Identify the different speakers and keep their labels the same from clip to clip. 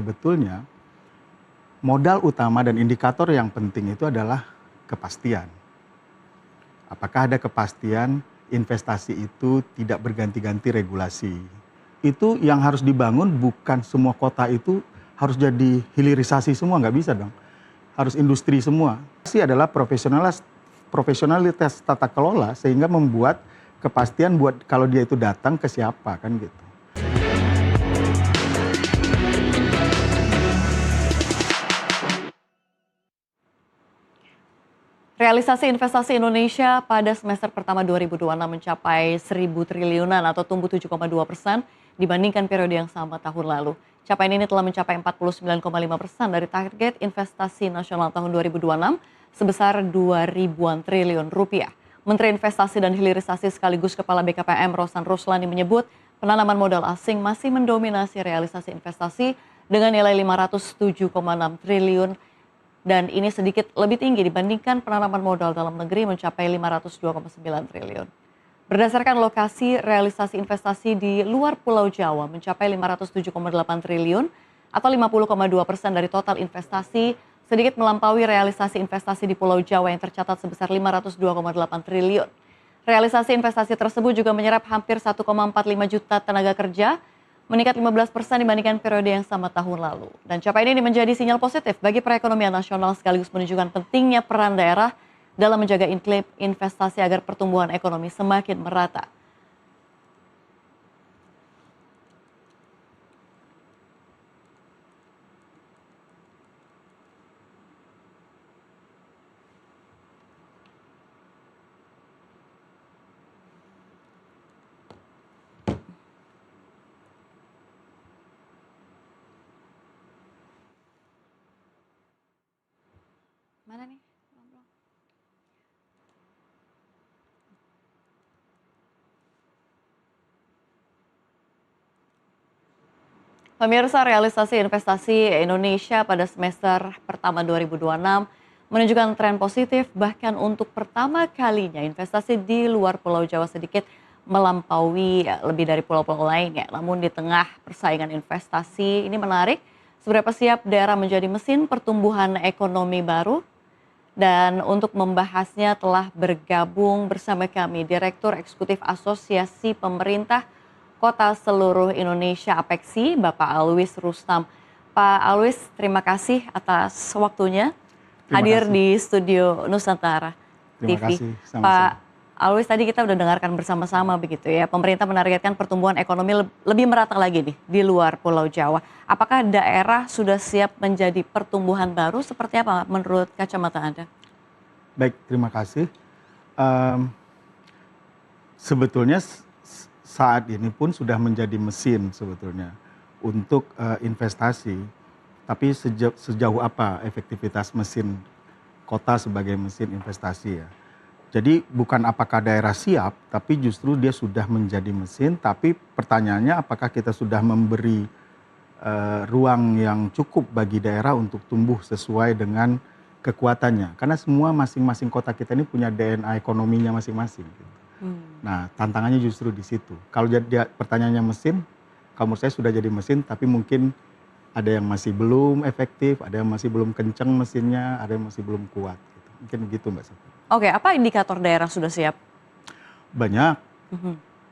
Speaker 1: Sebetulnya modal utama dan indikator yang penting itu adalah kepastian. Apakah ada kepastian investasi itu tidak berganti-ganti regulasi. Itu yang harus dibangun, bukan semua kota itu harus jadi hilirisasi semua, nggak bisa dong. Harus industri semua. Ini adalah profesionalitas tata kelola sehingga membuat kepastian buat kalau dia itu datang ke siapa kan gitu.
Speaker 2: Realisasi investasi Indonesia pada semester pertama 2026 mencapai 1.000 triliunan atau tumbuh 7,2% dibandingkan periode yang sama tahun lalu. Capaian ini telah mencapai 49,5% dari target investasi nasional tahun 2026 sebesar 2.000-an triliun rupiah. Menteri Investasi dan Hilirisasi sekaligus Kepala BKPM Rosan Ruslani menyebut penanaman modal asing masih mendominasi realisasi investasi dengan nilai 507,6 triliun dan ini sedikit lebih tinggi dibandingkan penanaman modal dalam negeri mencapai 502,9 triliun. Berdasarkan lokasi, realisasi investasi di luar Pulau Jawa mencapai 507,8 triliun atau 50,2% dari total investasi, sedikit melampaui realisasi investasi di Pulau Jawa yang tercatat sebesar 502,8 triliun. Realisasi investasi tersebut juga menyerap hampir 1,45 juta tenaga kerja, meningkat 15% dibandingkan periode yang sama tahun lalu. Dan capaian ini menjadi sinyal positif bagi perekonomian nasional sekaligus menunjukkan pentingnya peran daerah dalam menjaga iklim investasi agar pertumbuhan ekonomi semakin merata. Mana nih? Pemirsa, realisasi investasi Indonesia pada semester pertama 2026 menunjukkan tren positif, bahkan untuk pertama kalinya investasi di luar Pulau Jawa sedikit melampaui lebih dari pulau-pulau lainnya. Namun di tengah persaingan investasi ini menarik, seberapa siap daerah menjadi mesin pertumbuhan ekonomi baru? Dan untuk membahasnya telah bergabung bersama kami Direktur Eksekutif Asosiasi Pemerintah Kota Seluruh Indonesia APEKSI, Bapak Alwis Rustam. Pak Alwis, terima kasih atas waktunya hadir di studio Nusantara
Speaker 1: Terima
Speaker 2: TV.
Speaker 1: kasih, sama-sama.
Speaker 2: Pak Alwis, tadi kita udah dengarkan bersama-sama begitu ya, pemerintah menargetkan pertumbuhan ekonomi lebih merata lagi nih di luar Pulau Jawa. Apakah daerah sudah siap menjadi pertumbuhan baru? Seperti apa menurut kacamata Anda?
Speaker 1: Baik, terima kasih. Sebetulnya saat ini pun sudah menjadi mesin sebetulnya untuk investasi. Tapi sejauh apa efektivitas mesin kota sebagai mesin investasi ya. Jadi bukan apakah daerah siap, tapi justru dia sudah menjadi mesin. Tapi pertanyaannya apakah kita sudah memberi ruang yang cukup bagi daerah untuk tumbuh sesuai dengan kekuatannya. Karena semua masing-masing kota kita ini punya DNA ekonominya masing-masing. Gitu. Nah tantangannya justru di situ. Kalau jadi pertanyaannya mesin, kalau menurut saya sudah jadi mesin, tapi mungkin ada yang masih belum efektif, ada yang masih belum kenceng mesinnya, ada yang masih belum kuat. Gitu. Mungkin begitu Mbak Sofi.
Speaker 2: Oke, apa indikator daerah sudah siap?
Speaker 1: Banyak,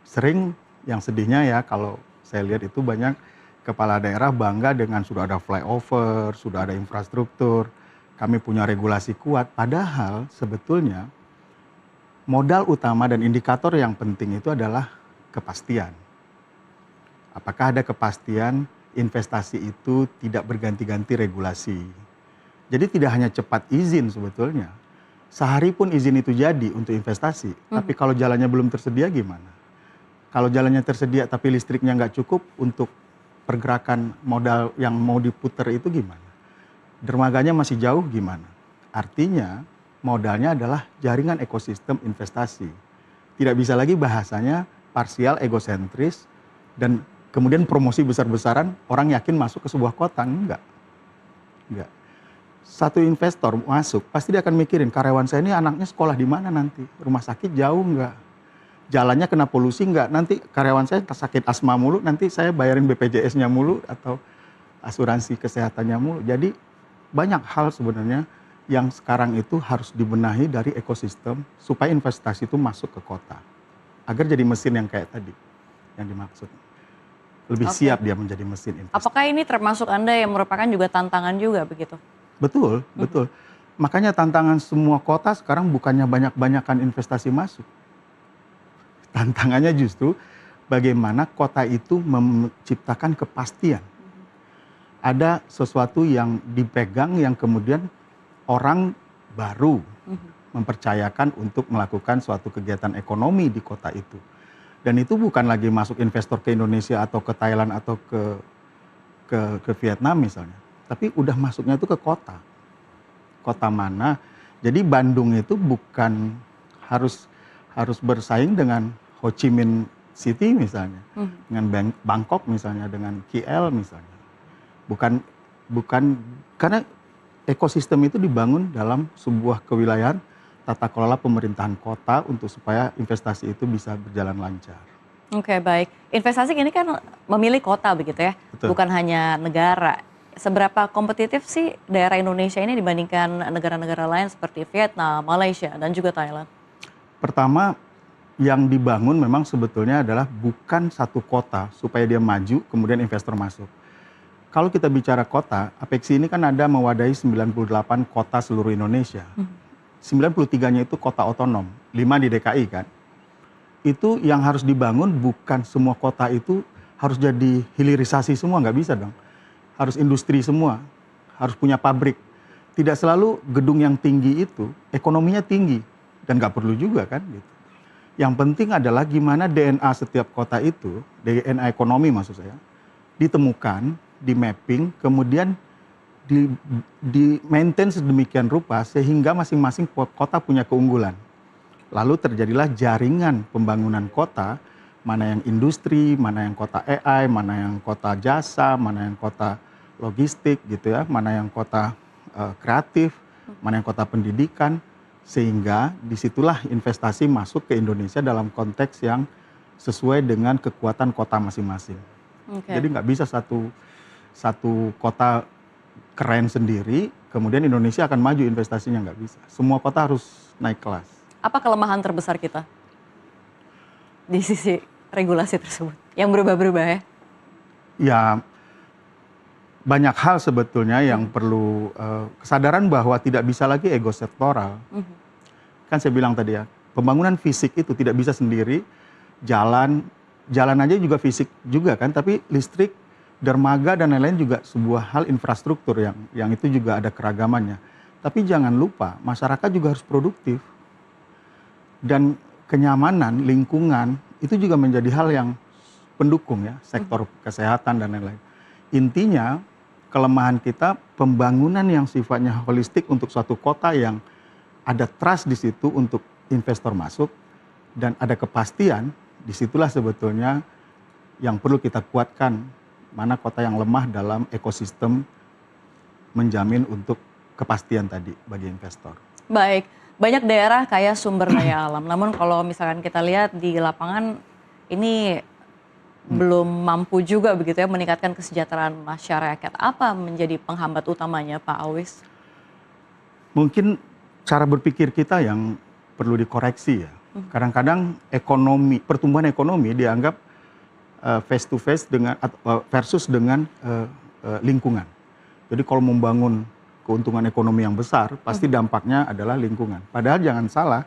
Speaker 1: sering yang sedihnya ya kalau saya lihat itu banyak kepala daerah bangga dengan sudah ada flyover, sudah ada infrastruktur, kami punya regulasi kuat. Padahal sebetulnya modal utama dan indikator yang penting itu adalah kepastian. Apakah ada kepastian investasi itu tidak berganti-ganti regulasi. Jadi tidak hanya cepat izin sebetulnya. Sehari pun izin itu jadi untuk investasi, tapi kalau jalannya belum tersedia gimana? Kalau jalannya tersedia tapi listriknya nggak cukup untuk pergerakan modal yang mau diputer itu gimana? Dermaganya masih jauh gimana? Artinya modalnya adalah jaringan ekosistem investasi. Tidak bisa lagi bahasanya parsial egosentris dan kemudian promosi besar-besaran orang yakin masuk ke sebuah kota. Enggak. Satu investor masuk, pasti dia akan mikirin karyawan saya ini anaknya sekolah di mana nanti, rumah sakit jauh enggak, jalannya kena polusi enggak, nanti karyawan saya sakit asma mulu, nanti saya bayarin BPJS-nya mulu, atau asuransi kesehatannya mulu. Jadi banyak hal sebenarnya yang sekarang itu harus dibenahi dari ekosistem supaya investasi itu masuk ke kota. Agar jadi mesin yang kayak tadi, yang dimaksud. Lebih
Speaker 2: Oke.
Speaker 1: siap dia menjadi mesin investasi.
Speaker 2: Apakah ini termasuk Anda yang merupakan juga tantangan juga begitu?
Speaker 1: Betul, betul. Makanya tantangan semua kota sekarang bukannya banyak-banyakan investasi masuk. Tantangannya justru bagaimana kota itu menciptakan kepastian. Ada sesuatu yang dipegang yang kemudian orang baru mempercayakan untuk melakukan suatu kegiatan ekonomi di kota itu. Dan itu bukan lagi masuk investor ke Indonesia atau ke Thailand atau ke Vietnam misalnya. Tapi udah masuknya itu ke kota. Kota mana? Jadi Bandung itu bukan harus bersaing dengan Ho Chi Minh City misalnya, dengan Bangkok misalnya, dengan KL misalnya. Bukan karena ekosistem itu dibangun dalam sebuah kewilayahan tata kelola pemerintahan kota untuk supaya investasi itu bisa berjalan lancar.
Speaker 2: Oke, baik. Investasi ini kan memilih kota begitu ya,
Speaker 1: Betul.
Speaker 2: bukan hanya negara. Seberapa kompetitif sih daerah Indonesia ini dibandingkan negara-negara lain seperti Vietnam, Malaysia, dan juga Thailand?
Speaker 1: Pertama, yang dibangun memang sebetulnya adalah bukan satu kota supaya dia maju, kemudian investor masuk. Kalau kita bicara kota, Apexi ini kan ada mewadahi 98 kota seluruh Indonesia. 93-nya itu kota otonom, 5 di DKI kan. Itu yang harus dibangun bukan semua kota itu harus jadi hilirisasi semua, nggak bisa dong. Harus industri semua, harus punya pabrik. Tidak selalu gedung yang tinggi itu ekonominya tinggi dan nggak perlu juga kan gitu. Yang penting adalah gimana DNA setiap kota itu, DNA ekonomi maksud saya, ditemukan, di mapping, kemudian di maintain sedemikian rupa sehingga masing-masing kota punya keunggulan. Lalu terjadilah jaringan pembangunan kota, mana yang industri, mana yang kota AI, mana yang kota jasa, mana yang kota logistik gitu ya, mana yang kota kreatif, mana yang kota pendidikan, sehingga disitulah investasi masuk ke Indonesia dalam konteks yang sesuai dengan kekuatan kota masing-masing. Jadi nggak bisa satu kota keren sendiri, kemudian Indonesia akan maju investasinya, nggak bisa. Semua kota harus naik kelas.
Speaker 2: Apa kelemahan terbesar kita di sisi regulasi tersebut yang berubah-berubah ya?
Speaker 1: Ya banyak hal sebetulnya yang perlu kesadaran bahwa tidak bisa lagi ego sektoral. Kan saya bilang tadi ya, pembangunan fisik itu tidak bisa sendiri, jalan aja juga fisik juga kan, tapi listrik, dermaga dan lain-lain juga sebuah hal infrastruktur yang itu juga ada keragamannya. Tapi jangan lupa masyarakat juga harus produktif. Dan kenyamanan, lingkungan itu juga menjadi hal yang pendukung ya, sektor kesehatan dan lain-lain. Intinya kelemahan kita pembangunan yang sifatnya holistik untuk suatu kota yang ada trust di situ untuk investor masuk dan ada kepastian, disitulah sebetulnya yang perlu kita kuatkan. Mana kota yang lemah dalam ekosistem menjamin untuk kepastian tadi bagi investor.
Speaker 2: Baik, banyak daerah kaya sumber daya alam. Namun kalau misalkan kita lihat di lapangan ini belum mampu juga begitu ya meningkatkan kesejahteraan masyarakat. Apa menjadi penghambat utamanya Pak Awis?
Speaker 1: Mungkin cara berpikir kita yang perlu dikoreksi ya. Kadang-kadang pertumbuhan ekonomi dianggap face to face dengan versus dengan lingkungan. Jadi kalau membangun keuntungan ekonomi yang besar, pasti dampaknya adalah lingkungan. Padahal jangan salah,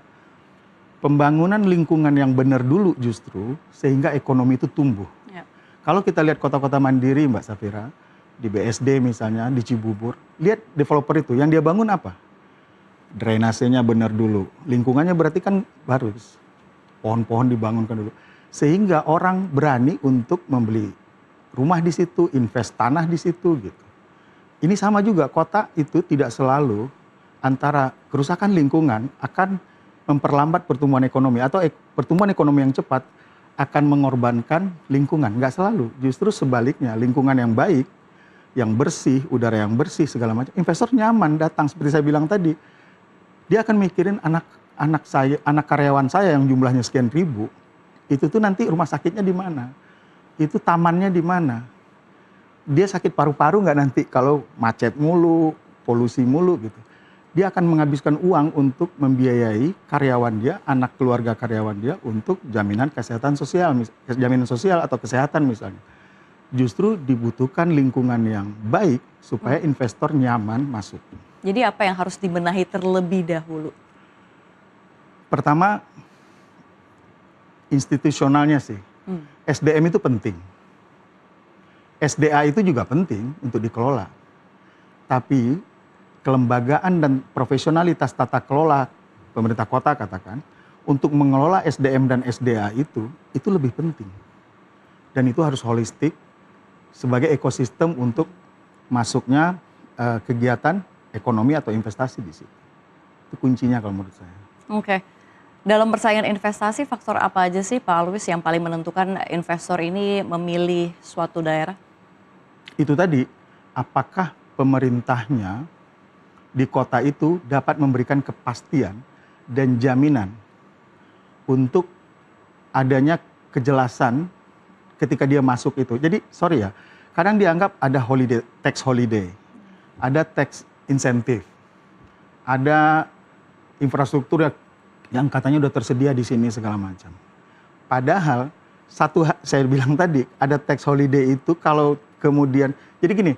Speaker 1: pembangunan lingkungan yang benar dulu justru sehingga ekonomi itu tumbuh. Ya. Kalau kita lihat kota-kota mandiri Mbak Safira, di BSD misalnya, di Cibubur, lihat developer itu, yang dia bangun apa? Drainasenya benar dulu, lingkungannya berarti kan harus pohon-pohon dibangunkan dulu. Sehingga orang berani untuk membeli rumah di situ, invest tanah di situ gitu. Ini sama juga, kota itu tidak selalu antara kerusakan lingkungan akan memperlambat pertumbuhan ekonomi atau pertumbuhan ekonomi yang cepat akan mengorbankan lingkungan. Nggak selalu, justru sebaliknya lingkungan yang baik, yang bersih, udara yang bersih segala macam, investor nyaman datang seperti saya bilang tadi. Dia akan mikirin anak karyawan saya yang jumlahnya sekian ribu. Itu tuh nanti rumah sakitnya di mana, itu tamannya di mana, dia sakit paru-paru nggak nanti kalau macet mulu, polusi mulu gitu. Dia akan menghabiskan uang untuk membiayai karyawan dia, anak keluarga karyawan dia untuk jaminan kesehatan sosial, jaminan sosial atau kesehatan misalnya. Justru dibutuhkan lingkungan yang baik supaya investor nyaman masuk.
Speaker 2: Jadi apa yang harus dibenahi terlebih dahulu?
Speaker 1: Pertama, institusionalnya sih. SDM itu penting. SDA itu juga penting untuk dikelola. Tapi kelembagaan dan profesionalitas tata kelola pemerintah kota katakan, untuk mengelola SDM dan SDA itu lebih penting. Dan itu harus holistik sebagai ekosistem untuk masuknya kegiatan ekonomi atau investasi di situ. Itu kuncinya kalau menurut saya.
Speaker 2: Oke. Dalam persaingan investasi, faktor apa aja sih Pak Alwis yang paling menentukan investor ini memilih suatu daerah?
Speaker 1: Itu tadi, apakah pemerintahnya di kota itu dapat memberikan kepastian dan jaminan untuk adanya kejelasan ketika dia masuk itu. Jadi sorry ya, kadang dianggap ada tax holiday, ada tax insentif, ada infrastruktur yang katanya udah tersedia di sini segala macam. Padahal saya bilang tadi, ada tax holiday itu kalau kemudian, jadi gini,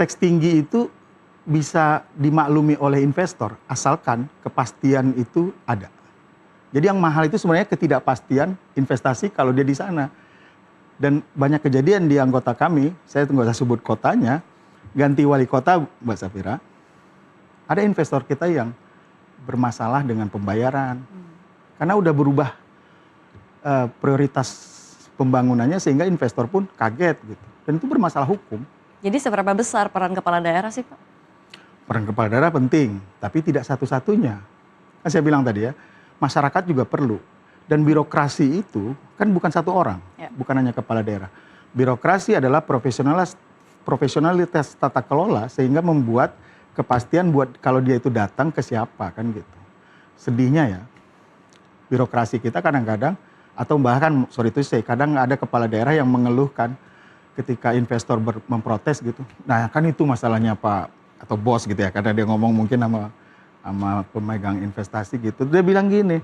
Speaker 1: tax tinggi itu bisa dimaklumi oleh investor asalkan kepastian itu ada. Jadi yang mahal itu sebenarnya ketidakpastian investasi kalau dia di sana. Dan banyak kejadian di anggota kami, saya nggak usah sebut kotanya, ganti wali kota Mbak Safira, ada investor kita yang bermasalah dengan pembayaran. Karena udah berubah prioritas pembangunannya sehingga investor pun kaget gitu. Dan itu bermasalah hukum.
Speaker 2: Jadi seberapa besar peran kepala daerah sih Pak?
Speaker 1: Peran kepala daerah penting, tapi tidak satu-satunya. Kan saya bilang tadi ya, masyarakat juga perlu. Dan birokrasi itu kan bukan satu orang, bukan hanya kepala daerah. Birokrasi adalah profesionalitas tata kelola sehingga membuat kepastian buat kalau dia itu datang ke siapa kan gitu. Sedihnya ya, birokrasi kita kadang-kadang atau bahkan kadang ada kepala daerah yang mengeluhkan ketika investor memprotes gitu. Nah kan itu masalahnya Pak atau bos gitu ya, karena dia ngomong mungkin sama pemegang investasi gitu. Dia bilang gini,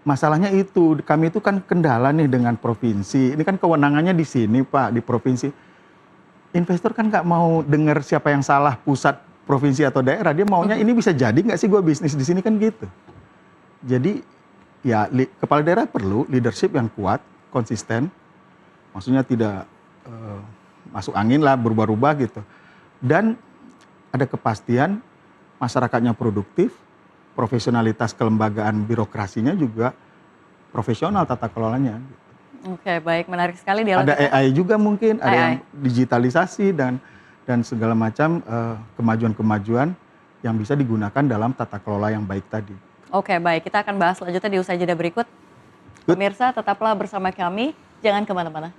Speaker 1: masalahnya itu kami itu kan kendala nih dengan provinsi. Ini kan kewenangannya di sini Pak, di provinsi. Investor kan nggak mau dengar siapa yang salah, pusat, provinsi atau daerah. Dia maunya ini bisa jadi nggak sih gue bisnis di sini kan gitu. Jadi ya kepala daerah perlu leadership yang kuat, konsisten. Maksudnya tidak masuk angin lah, berubah-ubah gitu. Dan ada kepastian, masyarakatnya produktif, profesionalitas kelembagaan birokrasinya juga profesional tata kelolanya.
Speaker 2: Oke, baik, menarik sekali dialog
Speaker 1: ada
Speaker 2: kita.
Speaker 1: AI juga mungkin, ada
Speaker 2: AI.
Speaker 1: yang digitalisasi dan segala macam kemajuan-kemajuan yang bisa digunakan dalam tata kelola yang baik tadi.
Speaker 2: Oke, baik, kita akan bahas selanjutnya di usai jeda berikut. Pemirsa, tetaplah bersama kami, jangan kemana-mana.